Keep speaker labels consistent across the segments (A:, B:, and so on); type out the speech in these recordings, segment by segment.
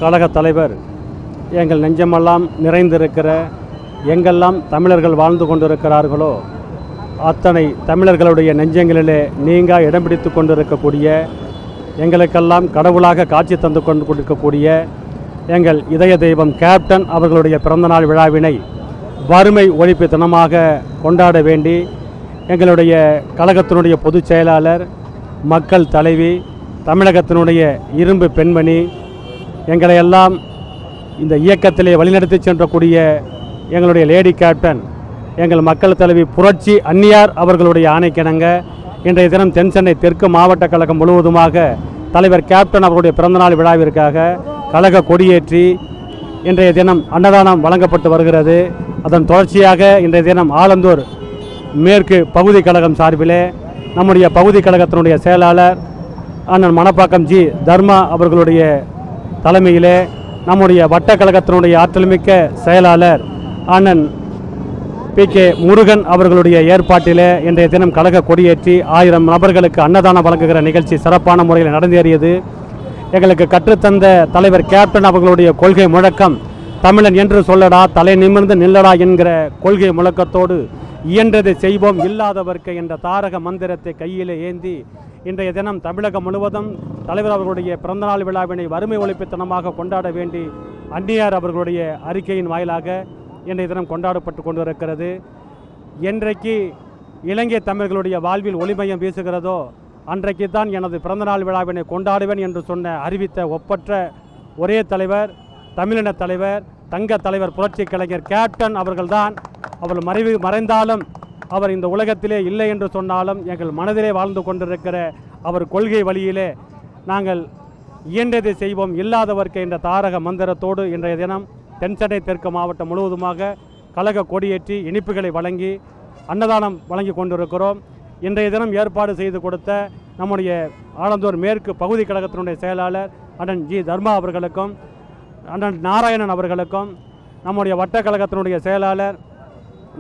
A: கழக தலைவர் எங்கள் நெஞ்சமெல்லாம் நிறைந்திருக்கிற எங்கெல்லாம் தமிழர்கள் வாழ்ந்து கொண்டிருக்கிறார்களோ அத்தனை தமிழர்களுடைய நெஞ்சங்களிலே நீங்கா இடம் பிடித்து கொண்டிருக்கக்கூடிய எங்களுக்கெல்லாம் கடவுளாக காட்சி தந்து கொண்டு கொண்டிருக்கக்கூடிய எங்கள் இதய தெய்வம் கேப்டன் அவர்களுடைய பிறந்தநாள் விழாவினை வறுமை ஒழிப்பு தினமாக கொண்டாட வேண்டி எங்களுடைய கழகத்தினுடைய பொதுச் செயலாளர், மக்கள் தலைவி, தமிழகத்தினுடைய இரும்பு பெண்மணி, எங்களையெல்லாம் இந்த இயக்கத்திலே வழிநடத்தி சென்றக்கூடிய எங்களுடைய லேடி கேப்டன், எங்கள் மக்கள் தலைவி புரட்சி அன்னியார் அவர்களுடைய ஆணைக்கிணங்க இன்றைய தினம் தென்சென்னை தெற்கு மாவட்ட கழகம் முழுவதுமாக தலைவர் கேப்டன் அவர்களுடைய பிறந்தநாள் விழாவிற்காக கழக கொடியேற்றி இன்றைய தினம் அன்னதானம் வழங்கப்பட்டு வருகிறது. அதன் தொடர்ச்சியாக இன்றைய தினம் ஆலந்தூர் மேற்கு பகுதி கழகம் சார்பிலே நம்முடைய பகுதி கழகத்தினுடைய செயலாளர் அண்ணன் மணப்பாக்கம் ஜி தர்மா அவர்களுடைய தலைமையிலே நம்முடைய வட்ட கழகத்தினுடைய ஆற்றல்மிக்க செயலாளர் அண்ணன் பி.கே. முருகன் அவர்களுடைய ஏற்பாட்டிலே இன்றைய தினம் கழக கொடியேற்றி 1000 நபர்களுக்கு அன்னதானம் வழங்குகிற நிகழ்ச்சி சிறப்பான முறையில் நடந்தேறியது. எங்களுக்கு கற்றுத்தந்த தலைவர் கேப்டன் அவர்களுடைய கொள்கை முழக்கம் தமிழன் என்று சொல்லடா, தலை நிமிர்ந்து நில்லடா என்கிற கொள்கை முழக்கத்தோடு இயன்றதை செய்வோம் இல்லாதவர்க்கு என்ற தாரக மந்திரத்தை கையிலே ஏந்தி இன்றைய தினம் தமிழகம் முழுவதும் தலைவர் அவர்களுடைய பிறந்தநாள் விழாவினை வறுமை ஒழிப்புத்தனமாக கொண்டாட வேண்டி அன்னியார் அவர்களுடைய அறிக்கையின் வாயிலாக இன்றைய தினம் கொண்டாடப்பட்டு கொண்டிருக்கிறது. என்றைக்கு இலங்கை தமிழர்களுடைய வாழ்வில் ஒளிமயம் வீசுகிறதோ அன்றைக்கு தான் எனது பிறந்தநாள் விழாவினை கொண்டாடுவேன் என்று சொன்ன அறிவித்த ஒப்பற்ற ஒரே தலைவர், தமிழின தலைவர், தங்க தலைவர் புரட்சி கலைஞர் கேப்டன் அவர்கள்தான். அவர் மறைந்தாலும் அவர் இந்த உலகத்திலே இல்லை என்று சொன்னாலும் எங்கள் மனதிலே வாழ்ந்து கொண்டிருக்கிற அவர் கொள்கை வழியிலே நாங்கள் இயன்றதை செய்வோம் இல்லாதவர்க்கு என்ற தாரக மந்திரத்தோடு இன்றைய தினம் தென்சென்னை தெற்கு மாவட்டம் முழுவதுமாக கழக கொடியேற்றி இனிப்புகளை வழங்கி அன்னதானம் வழங்கி கொண்டிருக்கிறோம். இன்றைய தினம் ஏற்பாடு செய்து கொடுத்த நம்முடைய ஆலந்தூர் மேற்கு பகுதி கழகத்தினுடைய செயலாளர் அண்ணன் ஜி தர்மா அவர்களுக்கும், அண்ணன் நாராயணன் அவர்களுக்கும், நம்முடைய வட்ட கழகத்தினுடைய செயலாளர்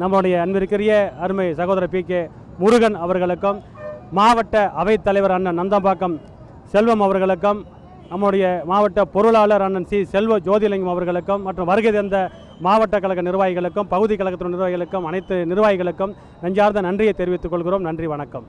A: நம்முடைய அன்பிற்குரிய அருமை சகோதரர் பி.கே. முருகன் அவர்களுக்கும், மாவட்ட அவைத்தலைவர் அண்ணன் நந்தம்பாக்கம் செல்வம் அவர்களுக்கும், நம்முடைய மாவட்ட பொருளாளர் அண்ணன் சி. செல்வ ஜோதிலிங்கம் அவர்களுக்கும் மற்றும் வருகை தந்த மாவட்ட கழக நிர்வாகிகளுக்கும் பகுதி கழகத்தின் நிர்வாகிகளுக்கும் அனைத்து நிர்வாகிகளுக்கும் நெஞ்சார்ந்த நன்றியை தெரிவித்துக் கொள்கிறோம். நன்றி, வணக்கம்.